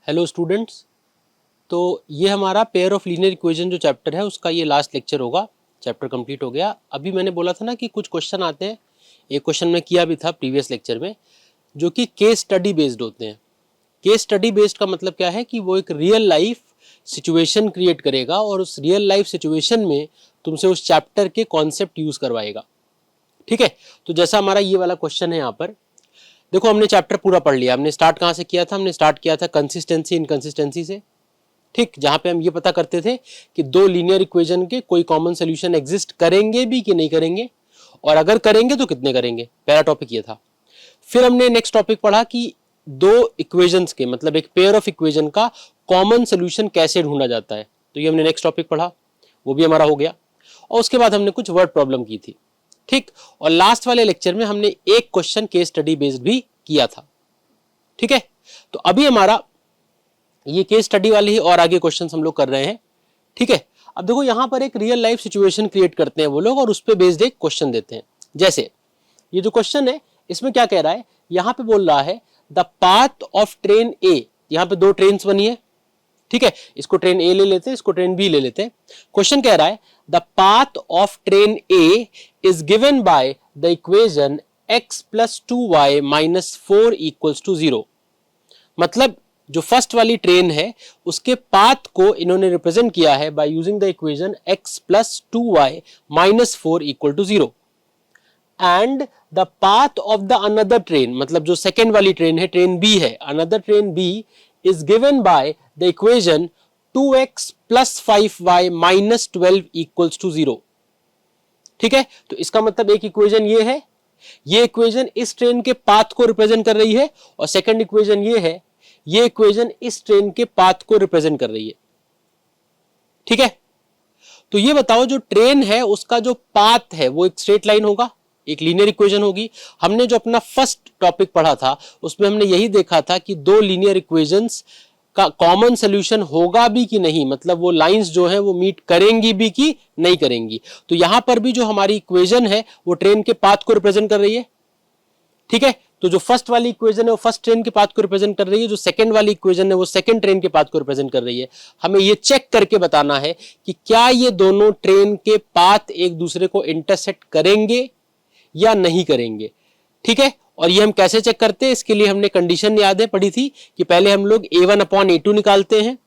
Hello students. तो ये हमारा पेयर ऑफ लीनियर इक्वेशन जो चैप्टर है उसका ये लास्ट लेक्चर होगा। चैप्टर कंप्लीट हो गया। अभी मैंने बोला था ना कि कुछ क्वेश्चन आते हैं, एक क्वेश्चन मैं किया भी था प्रीवियस लेक्चर में, जो कि केस स्टडी बेस्ड होते हैं। केस स्टडी बेस्ड का मतलब क्या है कि वो एक रियल लाइफ सिचुएशन क्रिएट करेगा और उस रियल लाइफ सिचुएशन में तुमसे उस चैप्टर के कॉन्सेप्ट यूज करवाएगा। ठीक है, तो जैसा हमारा ये वाला क्वेश्चन है यहाँ पर देखो, हमने चैप्टर पूरा पढ़ लिया। हमने स्टार्ट कहाँ से किया था? हमने स्टार्ट किया था कंसिस्टेंसी इनकंसिस्टेंसी से। ठीक, जहां पे हम ये पता करते थे कि दो लीनियर इक्वेशन के कोई कॉमन सोल्यूशन एग्जिस्ट करेंगे भी कि नहीं करेंगे, और अगर करेंगे तो कितने करेंगे। पहला टॉपिक ये था। फिर हमने नेक्स्ट टॉपिक पढ़ा कि दो इक्वेशंस के मतलब एक पेयर ऑफ इक्वेशन का कॉमन सोल्यूशन कैसे ढूंढा जाता है। तो ये हमने नेक्स्ट टॉपिक पढ़ा, वो भी हमारा हो गया। और उसके बाद हमने कुछ वर्ड प्रॉब्लम की थी। ठीक, और लास्ट वाले लेक्चर में हमने एक क्वेश्चन केस स्टडी बेस्ड भी किया था। ठीक है, तो अभी हमारा ये केस स्टडी वाले ही और आगे क्वेश्चंस हम लोग कर रहे हैं। ठीक है, अब देखो यहां पर एक रियल लाइफ सिचुएशन क्रिएट करते हैं वो लोग और उस पे बेस्ड एक क्वेश्चन देते हैं। जैसे ये जो क्वेश्चन है इसमें क्या कह रहा है, यहां पे बोल रहा है द पाथ ऑफ ट्रेन ए। यहां पे दो ट्रेन्स बनी है। ठीक है, इसको ट्रेन ए ले लेते हैं, इसको ट्रेन बी ले लेते हैं। क्वेश्चन कह रहा है the path of train A is given by the equation x plus 2y minus 4 equals to 0। मतलब जो फर्स्ट वाली ट्रेन है उसके पाथ को इन्होंने रिप्रेजेंट किया है by using the equation x plus 2y minus 4 equal to 0 and the path of the another train, मतलब जो सेकेंड वाली ट्रेन है, ट्रेन बी है, another train B is given by the equation 2x plus 5y minus 12 equals to 0। ठीक है, तो इसका मतलब एक इक्वेशन ये है, ये इक्वेशन इस ट्रेन के पाथ को रिप्रेजेंट कर रही है, और सेकंड इक्वेशन ये है, ये इक्वेशन इस ट्रेन के पाथ को रिप्रेजेंट कर रही है। ठीक है, तो ये बताओ जो ट्रेन है उसका जो पाथ है वो एक स्ट्रेट लाइन होगा, एक लीनियर इक्वेशन होगी। हमने जो अपना फर्स्ट टॉपिक पढ़ा था उसमें हमने यही देखा था कि दो लीनियर इक्वेशंस का कॉमन सोल्यूशन होगा भी कि नहीं, मतलब वो लाइंस जो है वो मीट करेंगी भी कि नहीं करेंगी। तो यहां पर भी जो हमारी इक्वेशन है वो ट्रेन के पाथ को रिप्रेजेंट कर रही है। ठीक है, तो जो फर्स्ट वाली इक्वेशन है वो फर्स्ट ट्रेन के पाथ को रिप्रेजेंट कर रही है, जो सेकंड वाली इक्वेशन है वो सेकंड ट्रेन के पाथ को रिप्रेजेंट कर रही है। हमें ये चेक करके बताना है कि क्या ये दोनों ट्रेन के पाथ एक दूसरे को इंटरसेक्ट करेंगे या नहीं करेंगे। ठीक है, और ये हम कैसे चेक करते हैं, इसके लिए हमने कंडीशन याद है पढ़ी थी कि पहले हम लोग a1 अपॉन a2 निकालते हैं,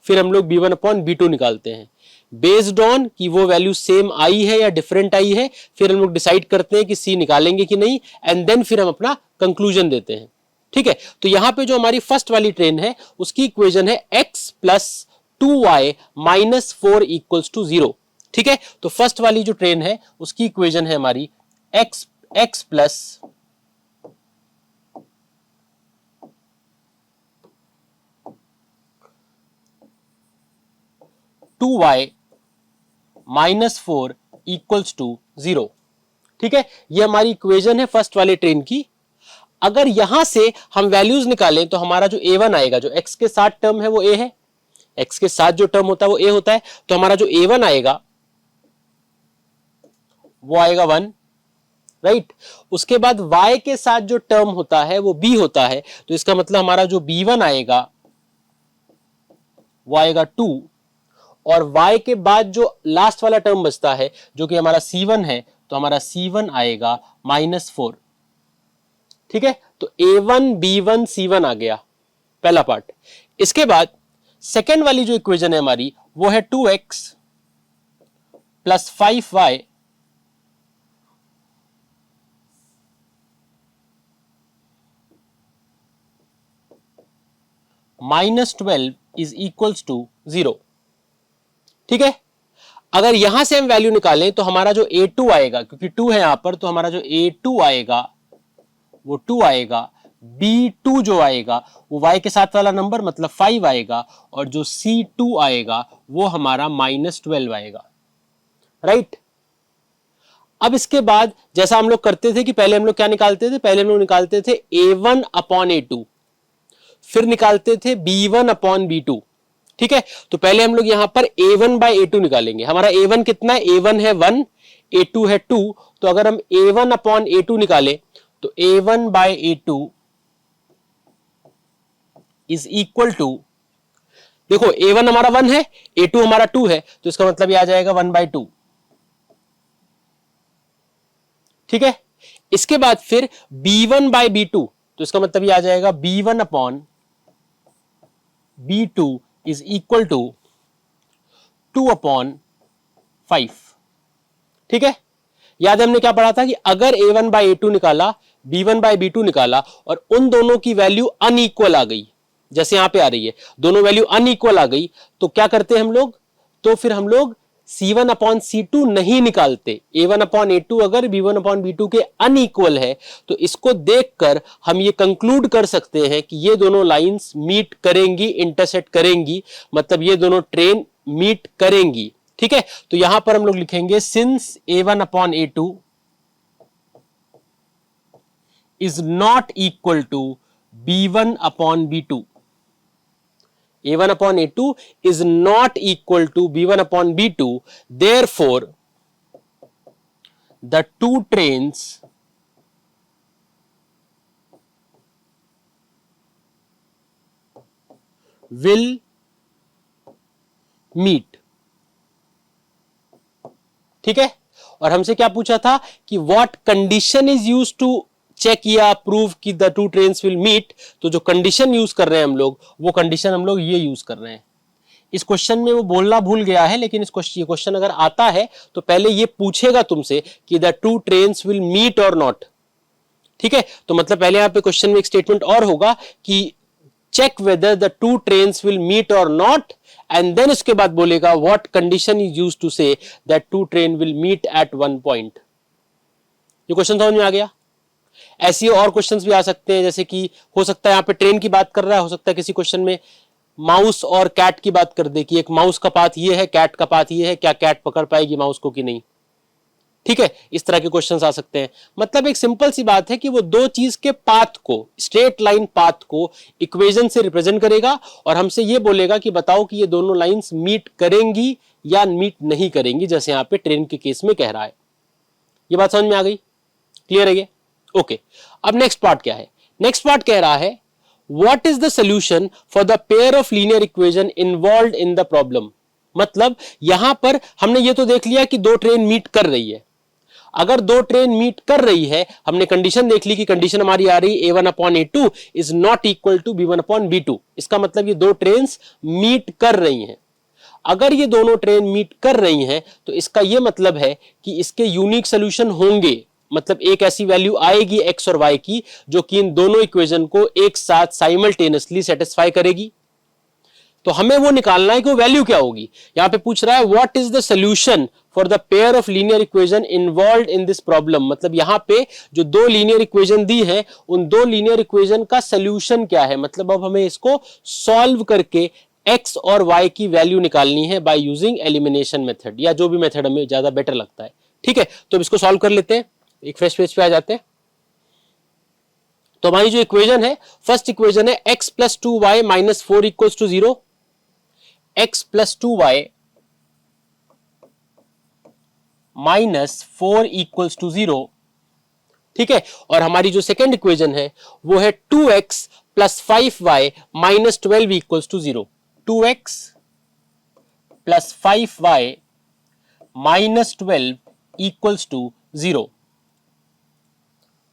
फिर हम लोग b1 अपॉन b2 निकालते हैं। बेस्ड ऑन कि वो वैल्यू सेम आई है या डिफरेंट आई है, फिर हम लोग डिसाइड करते हैं कि सी निकालेंगे कि नहीं, एंड देन फिर हम अपना कंक्लूजन देते हैं। ठीक है, तो यहां पे जो हमारी फर्स्ट वाली ट्रेन है उसकी इक्वेशन है x plus 2y minus 4 equals to 0। ठीक है, तो फर्स्ट वाली जो ट्रेन है उसकी इक्वेशन है हमारी x plus 2y minus 4 equals to 0। ठीक है, ये हमारी इक्वेशन है फर्स्ट वाले ट्रेन की। अगर यहां से हम वैल्यूज निकालें तो हमारा जो a1 आएगा, जो x के साथ टर्म है वो a है, x के साथ जो टर्म होता है वो a होता है, तो हमारा जो a1 आएगा वो आएगा 1। राइट, उसके बाद y के साथ जो टर्म होता है वो b होता है, तो इसका मतलब हमारा जो b1 आएगा वो आएगा 2, और y के बाद जो लास्ट वाला टर्म बचता है जो कि हमारा c1 है, तो हमारा c1 आएगा माइनस 4। ठीक है, तो a1 b1 c1 आ गया पहला पार्ट। इसके बाद सेकेंड वाली जो इक्वेशन है हमारी वो है 2x plus 5y minus 12 is equals to 0। ठीक है, अगर यहां से हम वैल्यू निकालें तो हमारा जो a2 आएगा, क्योंकि 2 है यहां पर, तो हमारा जो a2 आएगा वो 2 आएगा, b2 जो आएगा वो y के साथ वाला नंबर मतलब 5 आएगा, और जो c2 आएगा वो हमारा माइनस 12 आएगा। राइट, अब इसके बाद जैसा हम लोग करते थे कि पहले हम लोग क्या निकालते थे, पहले हम लोग निकालते थे a1 अपॉन a2, फिर निकालते थे b1 अपॉन b2। ठीक है, तो पहले हम लोग यहां पर a1 बाय a2 निकालेंगे। हमारा a1 कितना है, a1 है 1, a2 है 2, तो अगर हम a1 अपॉन a2 निकाले तो a1 bye a2 is equal to देखो a1 हमारा 1 है, a2 हमारा 2 है, तो इसका मतलब ये आ जाएगा 1/2। ठीक है, इसके बाद फिर b1/b2, तो इसका मतलब ये आ जाएगा b1/b2 इज इक्वल टू 2/5। ठीक है, याद है हमने क्या पढ़ा था कि अगर a1/a2 निकाला, b1/b2 निकाला और उन दोनों की वैल्यू अनइक्वल आ गई, जैसे यहां पे आ रही है, दोनों वैल्यू अनइक्वल आ गई, तो क्या करते हैं हम लोग, तो फिर हम लोग C1/C2 नहीं निकालते। a1/a2 अगर b1/b2 के अनइक्वल है, तो इसको देखकर हम ये कंक्लूड कर सकते हैं कि ये दोनों लाइंस मीट करेंगी, इंटरसेक्ट करेंगी, मतलब ये दोनों ट्रेन मीट करेंगी। ठीक है, तो यहां पर हम लोग लिखेंगे since a1/a2 is not equal to b1/b2, a1/a2 is not equal to b1/b2, therefore the two trains will meet। ठीक है, और हमसे क्या पूछा था कि what condition is use to check या प्रूव कि the two trains will meet, तो जो कंडीशन यूज कर रहे हैं हम लोग, वो कंडीशन हम लोग ये यूज कर रहे हैं। इस क्वेश्चन में वो बोलना भूल गया है, लेकिन इस क्वेश्चन अगर आता है तो पहले ये पूछेगा तुमसे कि the two trains will meet और नॉट। ठीक है, तो मतलब पहले यहां पे क्वेश्चन में एक स्टेटमेंट और होगा कि check whether the two trains will meet और नॉट, एंड देन उसके बाद बोलेगा what condition is used to say that two train will meet at one point. ये क्वेश्चन समझ में आ गया। ऐसे और क्वेश्चंस भी आ सकते हैं, जैसे कि हो सकता है यहां पे ट्रेन की बात कर रहा है, हो सकता है किसी क्वेश्चन में माउस और कैट की बात कर दे कि एक माउस का पाथ ये है, कैट का पाथ ये है, क्या कैट पकड़ पाएगी माउस को कि नहीं। ठीक है, इस तरह के क्वेश्चंस आ सकते हैं। मतलब एक सिंपल सी बात है कि वो दो चीज के पाथ को, स्ट्रेट लाइन पाथ को इक्वेशन से रिप्रेजेंट करेगा और हमसे ये बोलेगा कि बताओ कि ये दोनों लाइंस मीट करेंगी या मीट नहीं करेंगी, जैसे यहां पे ट्रेन के केस में कह रहा है। ये बात समझ में आ गई, क्लियर है ये? ओके, अब नेक्स्ट पार्ट क्या है? नेक्स्ट पार्ट कह रहा है what is the solution for the pair of linear equation involved in the problem. मतलब यहां पर हमने ये तो देख लिया कि दो ट्रेन मीट कर रही है। अगर दो ट्रेन मीट कर रही है, हमने कंडीशन देख ली कि कंडीशन हमारी आ रही a1/a2 is not equal to b1/b2। इसका मतलब ये दो ट्रेन मीट कर रही हैं। अगर ये दोनों ट्रेन मीट कर रही हैं तो इसका ये मतलब है कि इसके यूनिक सोल्यूशन होंगे, मतलब एक ऐसी वैल्यू आएगी x और y की जो कि इन दोनों इक्वेशन को एक साथ साइमल्टेनियसली सेटिस्फाई करेगी। तो हमें वो निकालना है कि वो वैल्यू क्या होगी। यहां पे पूछ रहा है what is the solution for the pair of linear equation involved in this problem. मतलब यहां पे जो दो लीनियर इक्वेशन दी है, उन दो लीनियर इक्वेशन का सोल्यूशन क्या है। मतलब अब हमें इसको सॉल्व करके x और y की वैल्यू निकालनी है बाय यूजिंग एलिमिनेशन मेथड, या जो भी मेथड हमें ज्यादा बेटर लगता है। ठीक है, तो इसको सॉल्व कर लेते हैं। एक फ्रेश पेज पे आ जाते हैं। तो हमारी जो इक्वेशन है, फर्स्ट इक्वेशन है x plus 2y minus 4 equals to 0, x plus 2y minus 4 equals to 0। ठीक है, और हमारी जो सेकेंड इक्वेशन है वो है 2x plus 5y minus 12 equals to 0। 2x plus 5y minus 12 equals to 0।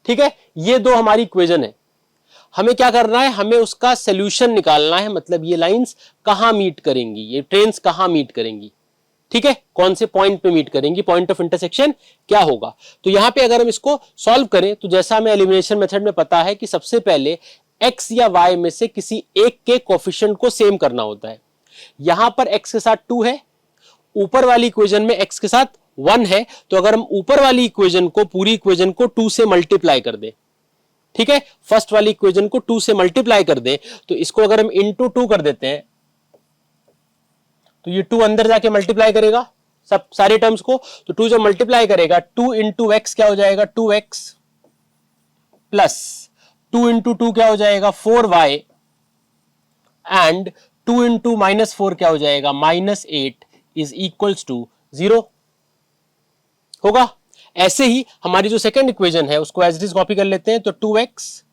ठीक है, ये दो हमारी इक्वेशन है। हमें क्या करना है, हमें उसका सोल्यूशन निकालना है। मतलब ये लाइंस कहां मीट करेंगी, ये ट्रेन्स कहां मीट करेंगी। ठीक है, कौन से पॉइंट पे मीट करेंगी, पॉइंट ऑफ इंटरसेक्शन क्या होगा। तो यहां पे अगर हम इसको सॉल्व करें तो जैसा हमें एलिमिनेशन मेथड में पता है कि सबसे पहले x या y में से किसी एक के कोफिशिएंट को सेम करना होता है। यहां पर x के साथ 2 है, ऊपर वाली इक्वेशन में x के साथ 1 है, तो अगर हम ऊपर वाली इक्वेशन को, पूरी इक्वेशन को 2 से मल्टीप्लाई कर दें, ठीक है, फर्स्ट वाली इक्वेशन को 2 से मल्टीप्लाई कर दें, तो इसको अगर हम इंटू 2 कर देते हैं तो ये 2 अंदर जाके मल्टीप्लाई करेगा सब सारे टर्म्स को। तो 2 जब मल्टीप्लाई करेगा, 2 इंटू एक्स क्या हो जाएगा, 2x प्लस 2 इंटू 2 क्या हो जाएगा, 4y, एंड 2 इंटू माइनस 4 क्या हो जाएगा, -8 इज इक्वल्स टू 0 होगा। ऐसे ही हमारी जो सेकेंड इक्वेशन है उसको एज इट इज कॉपी कर लेते हैं। तो 2x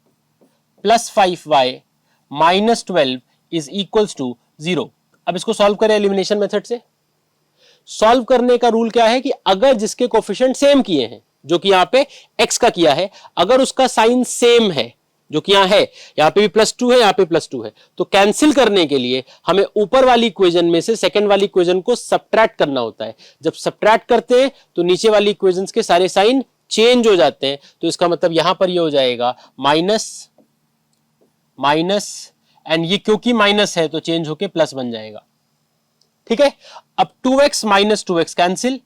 plus 5y minus 12 is equals to 0। अब इसको सॉल्व करें एलिमिनेशन मेथड से। सॉल्व करने का रूल क्या है कि अगर जिसके कोफिशिएंट सेम किए हैं, जो कि यहां पे x का किया है, अगर उसका साइन सेम है, जो कि यहां है, यहां पे भी +2 है, यहां पे +2 है, तो कैंसिल करने के लिए हमें ऊपर वाली इक्वेशन में से सेकंड वाली इक्वेशन को सब्ट्रैक्ट करना होता है। जब सब्ट्रैक्ट करते हैं तो नीचे वाली इक्वेशंस के सारे साइन चेंज हो जाते हैं, तो इसका मतलब यहां पर ये हो जाएगा माइनस माइनस, एंड ये क्योंकि माइनस है तो चेंज होके प्लस बन जाएगा। ठीक है, अब 2x minus 2x cancel,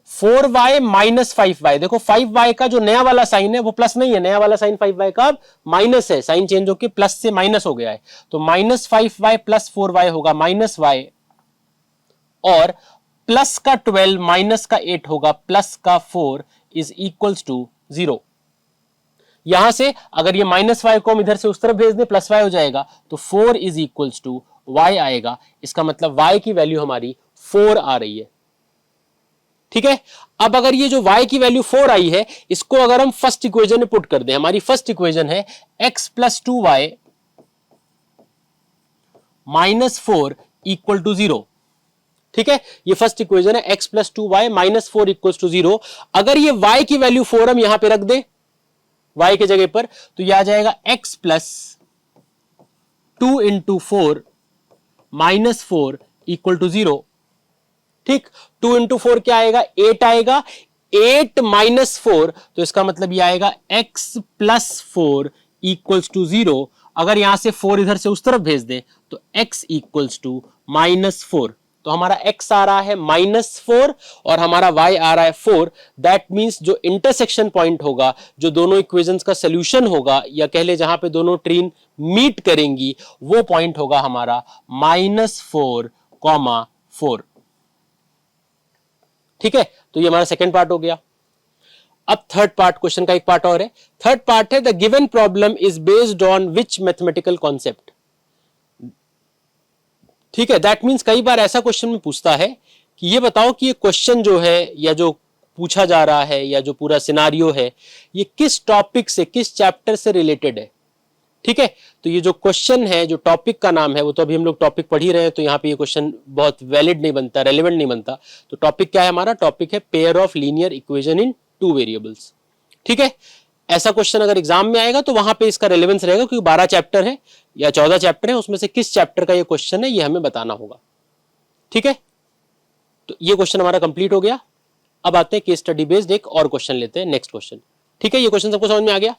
4y minus 5y, देखो 5y का जो नया वाला साइन है वो प्लस नहीं है, नया वाला साइन 5y का अब माइनस है, साइन चेंज होके प्लस से माइनस हो गया है, तो माइनस 5y प्लस 4y होगा माइनस y, और प्लस का 12 माइनस का 8 होगा प्लस का 4 इज इक्वल्स टू 0। यहां से अगर ये माइनस वाई को हम इधर से उस तरफ भेज दें प्लस वाई हो जाएगा, तो 4 इज इक्वल्स टू वाई आएगा। इसका मतलब y की वैल्यू हमारी 4 आ रही है। ठीक है, अब अगर ये जो y की वैल्यू 4 आई है, इसको अगर हम फर्स्ट इक्वेशन में पुट कर दें, हमारी फर्स्ट इक्वेशन है x plus 2y minus 4 equal to 0। ठीक है, ये फर्स्ट इक्वेशन है x plus 2y minus 4 equal to 0। अगर ये y की वैल्यू 4 हम यहां पे रख दें y के जगह पर, तो यह आ जाएगा x plus 2 into 4 minus 4 equal to 0। ठीक, 2 इंटू 4 क्या आएगा, 8 आएगा, 8 माइनस 4, तो इसका मतलब ये आएगा x प्लस 4 इक्वल्स टू 0। अगर यहां से 4 इधर से उस तरफ भेज दे तो x इक्वल्स टू माइनस 4, तो हमारा x आ रहा है -4 और हमारा y आ रहा है 4। दैट मींस जो इंटरसेक्शन पॉइंट होगा, जो दोनों इक्वेशंस का सॉल्यूशन होगा, या कह ले जहां पे दोनों ट्रीन मीट करेंगी, वो पॉइंट होगा हमारा -4, 4। ठीक है, तो ये हमारा सेकंड पार्ट हो गया। अब थर्ड पार्ट, क्वेश्चन का एक पार्ट और है। थर्ड पार्ट है the given problem is based on which mathematical concept. ठीक है, दैट मींस कई बार ऐसा क्वेश्चन में पूछता है कि ये बताओ कि ये क्वेश्चन जो है या जो पूछा जा रहा है या जो पूरा सिनारियो है, ये किस टॉपिक से, किस चैप्टर से रिलेटेड है। ठीक है, तो ये जो क्वेश्चन है, जो टॉपिक का नाम है, वो तो अभी हम लोग टॉपिक पढ़ ही रहे हैं, तो यहाँ पे ये क्वेश्चन बहुत वैलिड नहीं बनता, रेलेवेंट नहीं बनता। तो टॉपिक क्या है हमारा, टॉपिक है pair of linear equation in 2 variables. ठीक है, ऐसा क्वेश्चन अगर एग्जाम में आएगा तो वहां पे इसका रेलेवेंस रहेगा, क्योंकि 12 चैप्टर है या 14 चैप्टर है, उसमें से किस चैप्टर का ये क्वेश्चन है ये हमें बताना होगा। ठीक है, तो ये क्वेश्चन हमारा कंप्लीट हो गया। अब आते हैं केस स्टडी बेस्ड एक और क्वेश्चन लेते हैं, नेक्स्ट क्वेश्चन। ठीक है, ये क्वेश्चन सबको समझ में आ गया।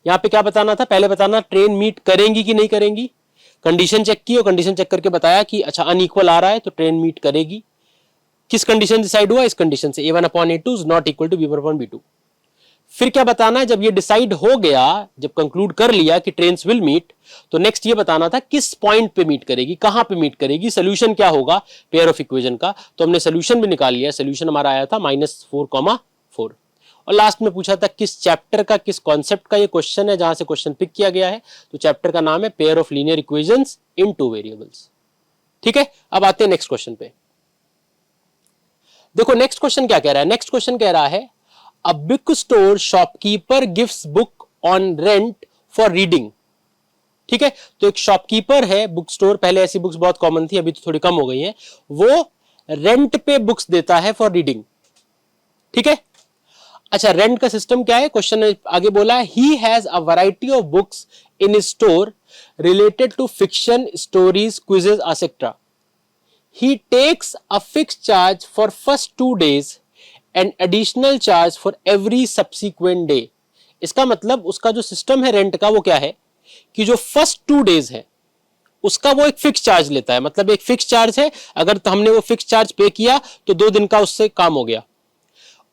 यहां पे क्या बताना था, पहले बताना ट्रेन मीट करेंगी कि नहीं करेंगी, कंडीशन चेक की और कंडीशन चेक करके बताया कि अच्छा अनइक्वल आ रहा है तो ट्रेन मीट करेगी। किस कंडीशन डिसाइड हुआ, इस कंडीशन से a1/a2 is not equal to b1/b2। फिर क्या बताना है, जब ये डिसाइड हो गया, जब कंक्लूड कर लिया कि ट्रेन्स विल मीट, तो नेक्स्ट ये बताना था किस पॉइंट पे मीट करेगी, कहां पे मीट करेगी, सोल्यूशन क्या होगा पेयर ऑफ इक्वेशन का। तो हमने सोल्यूशन भी निकाल लिया, सोल्यूशन हमारा आया था -4, 4। और लास्ट में पूछा था किस चैप्टर का, किस कॉन्सेप्ट का ये क्वेश्चन है, जहां से क्वेश्चन पिक किया गया है। तो चैप्टर का नाम है pair of linear equations in 2 variables. ठीक है, अब आते हैं नेक्स्ट क्वेश्चन पे। देखो नेक्स्ट क्वेश्चन क्या कह रहा है, नेक्स्ट क्वेश्चन कह रहा है a book store shopkeeper gives book on rent for reading. ठीक है, तो एक शॉपकीपर है, बुक स्टोर, पहले ऐसी बुक्स बहुत कॉमन थी, अभी तो थोड़ी कम हो गई हैं, वो रेंट पे बुक्स देता है फॉर रीडिंग। ठीक है, अच्छा रेंट का सिस्टम क्या है, क्वेश्चन आगे बोला है he has a variety of books in his store related to fiction, stories, quizzes etcetera. He takes a fixed charge for first 2 days and additional charge for every subsequent day. इसका मतलब उसका जो system है rent का वो क्या है कि जो फर्स्ट 2 days है उसका वो एक फिक्स चार्ज लेता है, मतलब एक फिक्स चार्ज है, अगर तो हमने वो फिक्स चार्ज पे किया तो 2 दिन का उससे काम हो गया।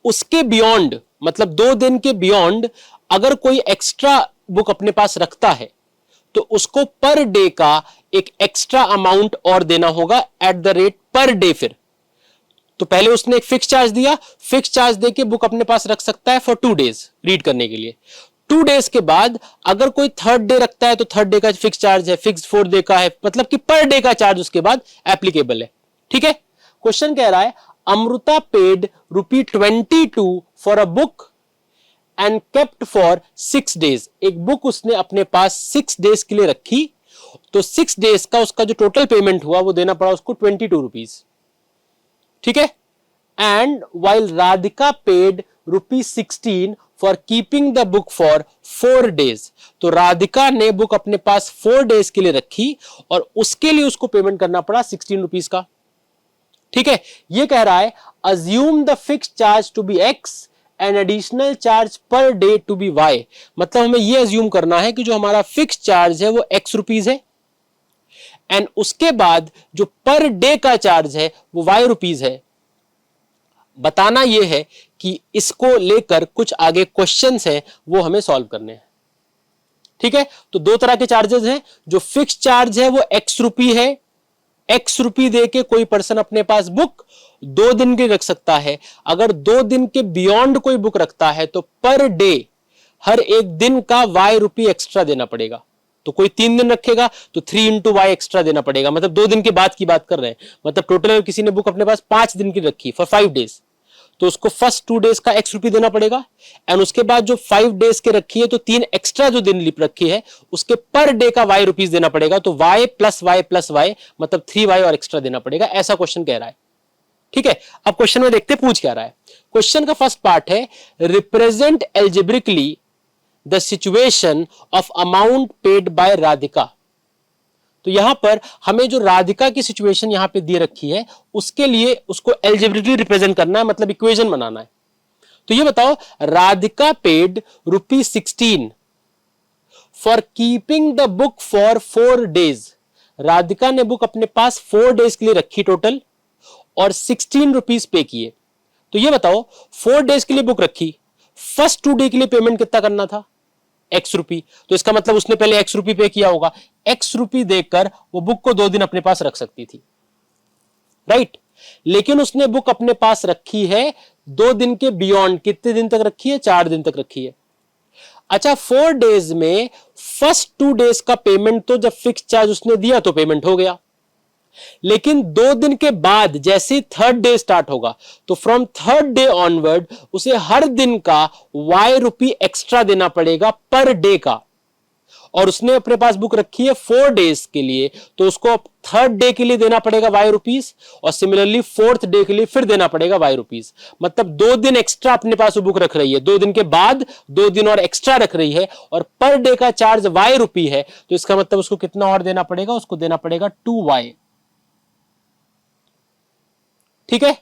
उसके बियॉन्ड, मतलब 2 दिन के बियॉन्ड अगर कोई एक्स्ट्रा बुक अपने पास रखता है तो उसको पर डे का एक एक्स्ट्रा अमाउंट और देना होगा at the rate per day. फिर तो पहले उसने एक फिक्स चार्ज दिया, फिक्स चार्ज देके बुक अपने पास रख सकता है फॉर 2 days रीड करने के लिए। 2 days के बाद अगर कोई थर्ड डे रखता है तो थर्ड डे का फिक्स चार्ज है, फिक्स 4 डे का है, मतलब कि पर डे का चार्ज उसके बाद एप्लीकेबल है। ठीक है, क्वेश्चन कह रहा है Amrita paid ₹22 for a book and kept for 6 days। एक बुक उसने अपने पास 6 days के लिए रखी तो 6 डेज का उसका जो टोटल पेमेंट हुआ वो देना पड़ा उसको 22 रुपीज, ठीक है। And while Radhika paid ₹16 for keeping the book for 4 days, तो राधिका ने बुक अपने पास 4 डेज के लिए रखी और उसके लिए उसको पेमेंट करना पड़ा 16 रुपीज का, ठीक है। ये कह रहा है assume the fix charge to be X and additional charge per day to be Y, मतलब हमें यह अज्यूम करना है कि जो हमारा फिक्स चार्ज है वो एक्स रुपीज है एंड उसके बाद जो पर डे का चार्ज है वो वाई रुपीज है। बताना यह है कि इसको लेकर कुछ आगे क्वेश्चंस हैं वो हमें सॉल्व करने हैं, ठीक है। तो दो तरह के चार्जेस हैं, जो फिक्स चार्ज है वो एक्स रुपी है, एक्स रुपी देके कोई पर्सन अपने पास बुक 2 दिन की रख सकता है। अगर 2 दिन के बियॉन्ड कोई बुक रखता है तो पर डे हर एक दिन का वाई रुपी एक्स्ट्रा देना पड़ेगा। तो कोई 3 दिन रखेगा तो 3 इंटू वाई एक्स्ट्रा देना पड़ेगा, मतलब 2 दिन के बाद की बात कर रहे हैं। मतलब टोटल किसी ने बुक अपने पास 5 दिन की रखी फॉर 5 डेज, तो उसको फर्स्ट 2 डेज का एक्स रुपी देना पड़ेगा एंड उसके बाद जो 5 डेज के रखी है तो 3 एक्स्ट्रा जो दिन लिप रखी है उसके पर डे का वाई रुपीज देना पड़ेगा। तो वाई प्लस वाई मतलब 3y और एक्स्ट्रा देना पड़ेगा, ऐसा क्वेश्चन कह रहा है, ठीक है। अब क्वेश्चन में देखते पूछ क्या रहा है। क्वेश्चन का फर्स्ट पार्ट है represent algebraically the situation of amount paid by Radhika. तो यहां पर हमें जो राधिका की सिचुएशन यहां पे दे रखी है उसके लिए उसको एल्जेब्रिकली रिप्रेजेंट करना है, मतलब इक्वेशन बनाना है। तो ये बताओ Radhika paid ₹16 for keeping the book for 4 days. Radhika ने बुक अपने पास 4 डेज के लिए रखी टोटल और 16 रुपीज पे किए। तो ये बताओ 4 डेज के लिए बुक रखी, फर्स्ट 2 डे के लिए पेमेंट कितना करना था, एक्स रुपी। तो इसका मतलब उसने पहले एक्स रुपी पे किया होगा, एक्स रुपी देकर वो बुक को 2 दिन अपने पास रख सकती थी, राइट। लेकिन उसने बुक अपने पास रखी है 2 दिन के बियॉन्ड, कितने दिन तक रखी है, 4 दिन तक रखी है। अच्छा 4 डेज में फर्स्ट 2 डेज का पेमेंट तो जब फिक्स चार्ज उसने दिया तो पेमेंट हो गया, लेकिन 2 दिन के बाद जैसे थर्ड डे स्टार्ट होगा तो फ्रॉम थर्ड डे ऑनवर्ड उसे हर दिन का वाई रुपी एक्स्ट्रा देना पड़ेगा पर डे का, और उसने अपने पास बुक रखी है 4 डेज के लिए तो उसको थर्ड डे के लिए देना पड़ेगा वाई रुपीज और सिमिलरली 4th डे के लिए फिर देना पड़ेगा वाई रुपीज। मतलब 2 दिन एक्स्ट्रा अपने पास वो बुक रख रही है, 2 दिन के बाद 2 दिन और एक्स्ट्रा रख रही है और पर डे का चार्ज वाई रुपी है, तो इसका मतलब उसको कितना और देना पड़ेगा, उसको देना पड़ेगा 2y, ठीक है।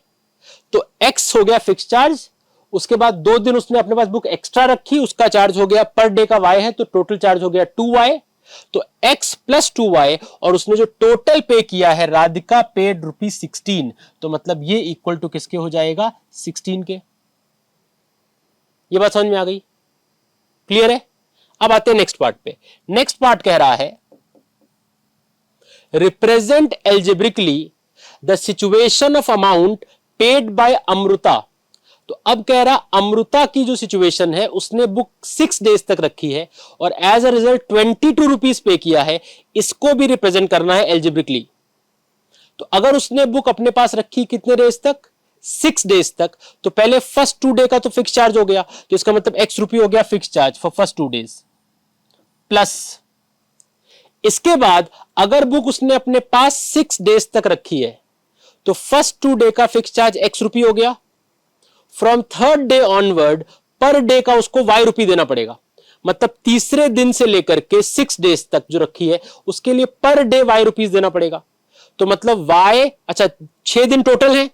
तो x हो गया फिक्स चार्ज, उसके बाद 2 दिन उसने अपने पास बुक एक्स्ट्रा रखी, उसका चार्ज हो गया पर डे का y है तो टोटल चार्ज हो गया 2y, तो x प्लस 2y और उसने जो टोटल पे किया है राधिका पेड ₹16, तो मतलब ये इक्वल टू किसके हो जाएगा, 16 के। ये बात समझ में आ गई, क्लियर है। अब आते हैं नेक्स्ट पार्ट पे। नेक्स्ट पार्ट कह रहा है represent algebraically the situation of amount paid by Amrita. तो अब कह रहा अमृता की जो सिचुएशन है उसने बुक 6 डेज तक रखी है और एज अ रिजल्ट 22 रुपीज पे किया है, इसको भी रिप्रेजेंट करना है एल्जेब्रिकली। तो अगर उसने बुक अपने पास रखी कितने डेज तक, 6 डेज तक, तो पहले फर्स्ट 2 डे का तो फिक्स चार्ज हो गया, तो इसका मतलब x रुपी हो गया fix charge for first 2 days, plus इसके बाद अगर बुक उसने अपने पास 6 डेज तक रखी है तो फर्स्ट 2 डे का फिक्स चार्ज x रुपी हो गया, from third day onward per day का उसको y रुपी देना पड़ेगा। मतलब तीसरे दिन से लेकर के 6 डेज तक जो रखी है उसके लिए पर डे y रुपीज देना पड़ेगा। तो मतलब y, अच्छा 6 दिन टोटल है,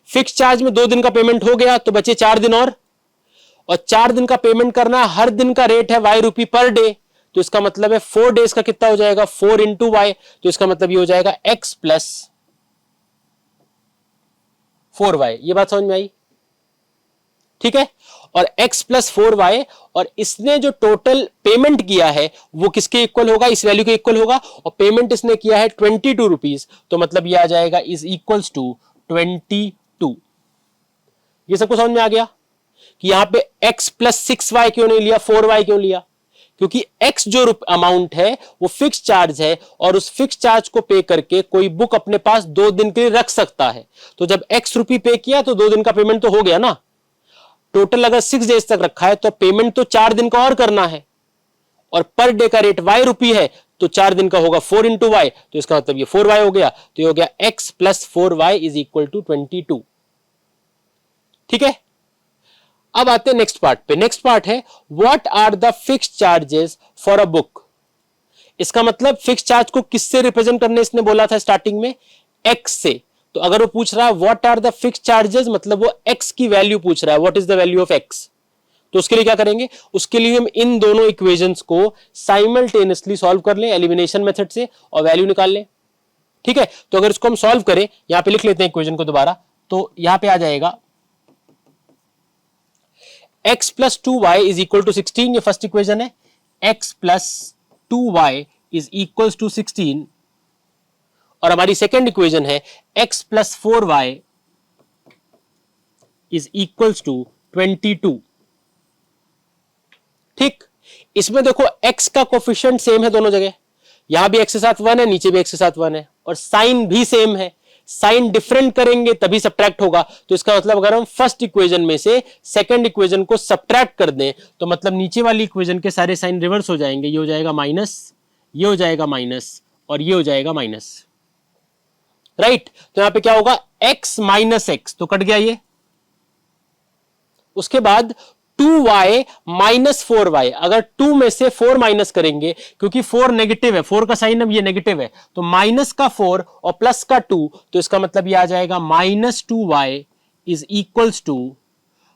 फिक्स चार्ज में 2 दिन का पेमेंट हो गया तो बचे 4 दिन और 4 दिन का पेमेंट करना, हर दिन का रेट है y रुपी पर डे, तो इसका मतलब है 4 डेज का कितना हो जाएगा, 4 इंटू वाई, तो इसका मतलब ये हो जाएगा x प्लस 4y। ये बात समझ में आई, ठीक है। और x प्लस 4y और इसने जो टोटल पेमेंट किया है वो किसके इक्वल होगा, इस वैल्यू के इक्वल होगा, और पेमेंट इसने किया है 22 रुपीज, तो मतलब ये आ जाएगा इज इक्वल्स टू 22। ये सबको समझ में आ गया कि यहां पे x प्लस 6y क्यों नहीं लिया, 4y क्यों लिया, क्योंकि x जो अमाउंट है वो फिक्स चार्ज है और उस फिक्स चार्ज को पे करके कोई बुक अपने पास 2 दिन के लिए रख सकता है। तो जब x रुपी पे किया तो 2 दिन का पेमेंट तो हो गया ना, टोटल अगर 6 डेज तक रखा है तो पेमेंट तो 4 दिन का और करना है और पर डे का रेट y रुपी है तो 4 दिन का होगा 4 इंटू वाई, तो इसका मतलब ये 4y हो गया, तो ये हो गया x plus 4y is equal to 22। ठीक है, अब आते हैं नेक्स्ट पार्ट पे। नेक्स्ट पार्ट है what are the fixed charges for a book. इसका मतलब फिक्स चार्ज को किससे रिप्रेजेंट करने इसने बोला था स्टार्टिंग में, x से। तो अगर वो पूछ रहा है what are the fix charges, मतलब वो x की वैल्यू पूछ रहा है, what is the value of x। तो उसके लिए क्या करेंगे, उसके लिए हम इन दोनों इक्वेशंस को साइमल्टेनियसली सॉल्व कर लें एलिमिनेशन मेथड से और वैल्यू निकाल लें। ठीक है, तो अगर इसको हम सॉल्व करें, यहां पे लिख लेते हैं इक्वेशन को दोबारा, तो यहां पे आ जाएगा x plus 2y is equal to 16, ये फर्स्ट इक्वेशन है। x plus 2y is equal to 16, और हमारी सेकेंड इक्वेशन है x plus 4y is equal to 22। ठीक, इसमें देखो x का कोफिशिएंट सेम है दोनों जगह, यहां भी x के साथ 1 है, नीचे भी x के साथ 1 है, और साइन भी सेम है। साइन डिफरेंट करेंगे तभी सब्ट्रैक्ट होगा, तो इसका मतलब अगर हम फर्स्ट इक्वेशन में से सेकंड इक्वेशन को सब्ट्रैक्ट कर दें तो मतलब नीचे वाली इक्वेशन के सारे साइन रिवर्स हो जाएंगे, ये हो जाएगा माइनस, ये हो जाएगा माइनस, और ये हो जाएगा माइनस। राइट, तो यहां पे क्या होगा, x माइनस एक्स, तो कट गया ये। उसके बाद 2y माइनस 4y, अगर 2 में से 4 माइनस करेंगे, क्योंकि 4 नेगेटिव है, 4 का साइन अब ये नेगेटिव है, तो माइनस का 4 और प्लस का 2, तो इसका मतलब ये आ जाएगा minus 2y is equals to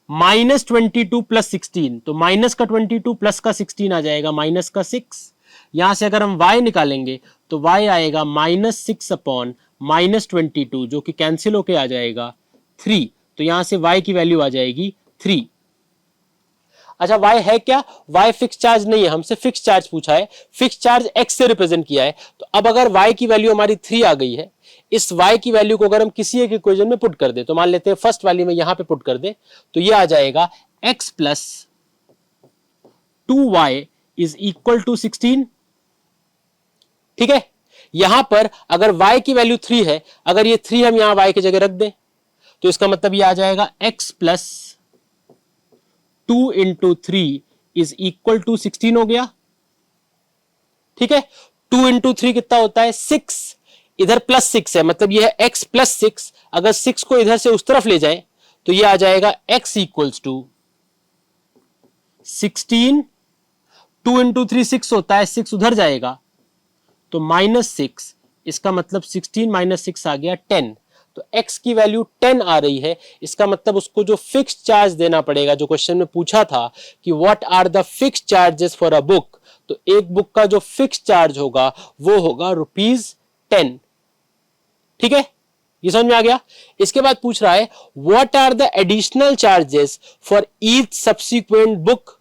minus 22 plus 16, तो माइनस का 22 प्लस का 16 आ जाएगा माइनस का 6। यहां से अगर हम y निकालेंगे तो y आएगा माइनस 6 अपॉन माइनस 22, जो कि कैंसिल होके आ जाएगा 3, तो यहां से y की वैल्यू आ जाएगी 3। अच्छा, y है क्या, y फिक्स चार्ज नहीं है, हमसे फिक्स चार्ज पूछा है, फिक्स चार्ज x से रिप्रेजेंट किया है। तो अब अगर y की वैल्यू हमारी 3 आ गई है, इस y की वैल्यू को अगर हम किसी एक इक्वेशन में पुट कर दे, तो मान लेते हैं फर्स्ट वाली में यहां पे पुट कर दे, तो ये आ जाएगा x plus 2y is equal to 16। ठीक है, यहां पर अगर y की वैल्यू 3 है, अगर ये 3 हम यहां y की जगह रख दें, तो इसका मतलब ये आ जाएगा x plus 2 into 3 is equal to 16 हो गया। ठीक है, 2 इंटू 3 कितना होता है, 6, इधर प्लस 6 है, मतलब ये है x प्लस 6, अगर 6 को इधर से उस तरफ ले जाए तो ये आ जाएगा x इक्वल्स टू 16, 2 इंटू 3 6 होता है, 6 उधर जाएगा तो माइनस 6, इसका मतलब 16 माइनस 6 आ गया 10, तो x की वैल्यू 10 आ रही है। इसका मतलब उसको जो फिक्स चार्ज देना पड़ेगा, जो क्वेश्चन में पूछा था कि what are the fix charges for a book, तो एक बुक का जो फिक्स चार्ज होगा वो होगा ₹10। ठीक है, ये समझ में आ गया। इसके बाद पूछ रहा है what are the additional charges for each subsequent book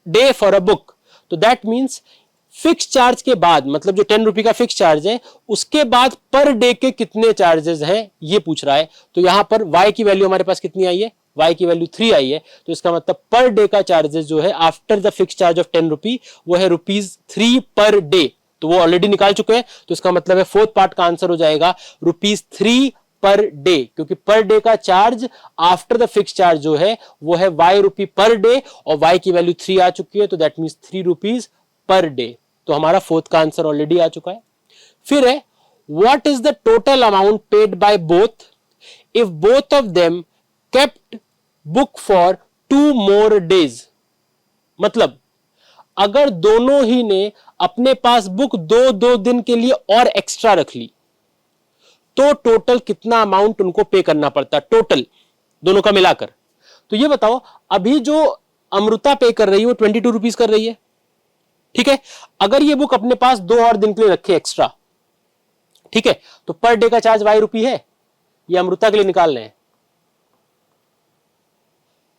day for a book, तो दैट मीन्स फिक्स चार्ज के बाद, मतलब जो 10 रुपए का फिक्स चार्ज है उसके बाद पर डे के कितने चार्जेस हैं ये पूछ रहा है। तो यहां पर y की वैल्यू हमारे पास कितनी आई है, y की वैल्यू 3 आई है, तो इसका मतलब पर डे का चार्जेस जो है after the fix charge of 10 रुपी वो है ₹3 पर डे, तो वो ऑलरेडी निकाल चुके हैं, तो इसका मतलब है फोर्थ पार्ट का आंसर हो जाएगा ₹3 पर डे, क्योंकि पर डे का charge after the fix charge जो है वो है ₹y पर डे, और y की वैल्यू 3 आ चुकी है, तो दैट मीन्स ₹3 पर डे, तो हमारा फोर्थ का आंसर ऑलरेडी आ चुका है। फिर है what is the total amount paid by both if both of them kept book for 2 more days, मतलब अगर दोनों ही ने अपने पास बुक 2 दिन के लिए और एक्स्ट्रा रख ली तो टोटल कितना अमाउंट उनको पे करना पड़ता, टोटल दोनों का मिलाकर। तो ये बताओ, अभी जो अमृता पे कर रही है वो 22 रुपीज कर रही है। ठीक है, अगर ये बुक अपने पास 2 और दिन के लिए रखे एक्स्ट्रा, ठीक है, तो पर डे का चार्ज ₹y है, ये अमृता के लिए निकाल रहे हैं।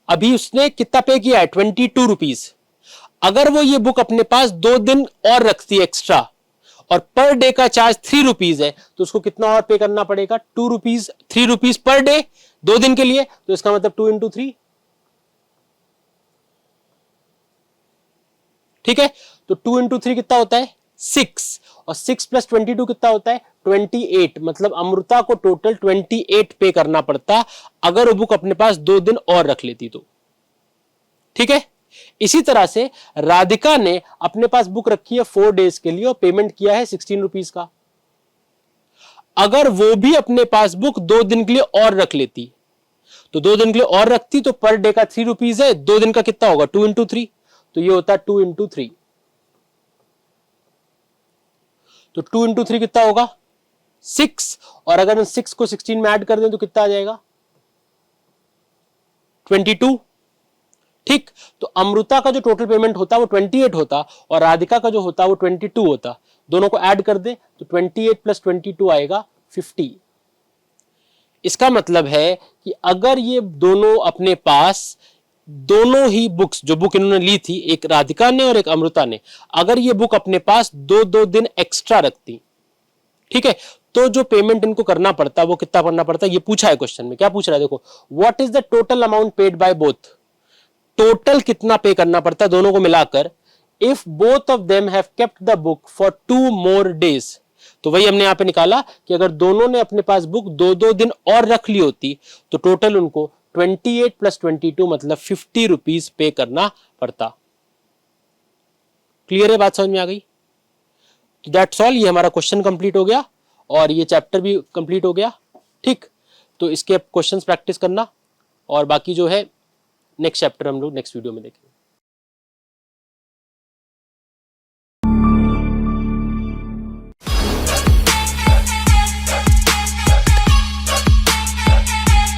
अभी उसने कितना पे किया है, 22 रुपीज। अगर वो ये बुक अपने पास 2 दिन और रखती है एक्स्ट्रा और पर डे का चार्ज ₹3 है, तो उसको कितना और पे करना पड़ेगा, ₹3 पर डे 2 दिन के लिए, तो इसका मतलब 2 इंटू 3। ठीक है, तो 2 इंटू 3 कितना होता है, 6, और 6 प्लस 22 कितना होता है, 28, मतलब अमृता को टोटल 28 पे करना पड़ता अगर वो बुक अपने पास 2 दिन और रख लेती तो। ठीक है, इसी तरह से राधिका ने अपने पास बुक रखी है 4 डेज के लिए और पेमेंट किया है 16 रुपीज का। अगर वो भी अपने पास बुक 2 दिन के लिए और रख लेती, तो 2 दिन के लिए और रखती तो पर डे का 3 रुपीज है, 2 दिन का कितना होगा 2 इंटू 3, तो ये होता है 2 इंटू 3। तो 2 इंटू 3 कितना होगा 6, और अगर हम 6 को 16 में ऐड कर दें तो कितना आ जाएगा 22। ठीक, तो अमृता का जो टोटल पेमेंट होता वो 28 होता और राधिका का जो होता वो 22 होता। दोनों को ऐड कर दे तो 28 प्लस 22 आएगा 50। इसका मतलब है कि अगर ये दोनों अपने पास दोनों ही बुक्स, जो बुक इन्होंने ली थी, एक राधिका ने और एक अमृता ने, अगर ये बुक अपने पास 2-2 दिन एक्स्ट्रा रखती, ठीक है, तो जो पेमेंट इनको करना पड़ता वो कितना करना पड़ता, ये पूछा है क्वेश्चन में। क्या पूछ रहा है देखो, what is the total amount paid by both, total कितना पे करना पड़ता है दोनों को मिलाकर, if both of them have kept the book for 2 more days. तो वही हमने यहां पे निकाला कि अगर दोनों ने अपने पास बुक 2-2 दिन और रख ली होती तो टोटल उनको 28 प्लस 22 मतलब 50 रुपीज पे करना पड़ता। क्लियर है, बात समझ में आ गई? तो दैट्स ऑल, ये हमारा क्वेश्चन कंप्लीट हो गया और ये चैप्टर भी कंप्लीट हो गया। ठीक, तो इसके क्वेश्चंस प्रैक्टिस करना और बाकी जो है नेक्स्ट चैप्टर हम लोग नेक्स्ट वीडियो में देखेंगे।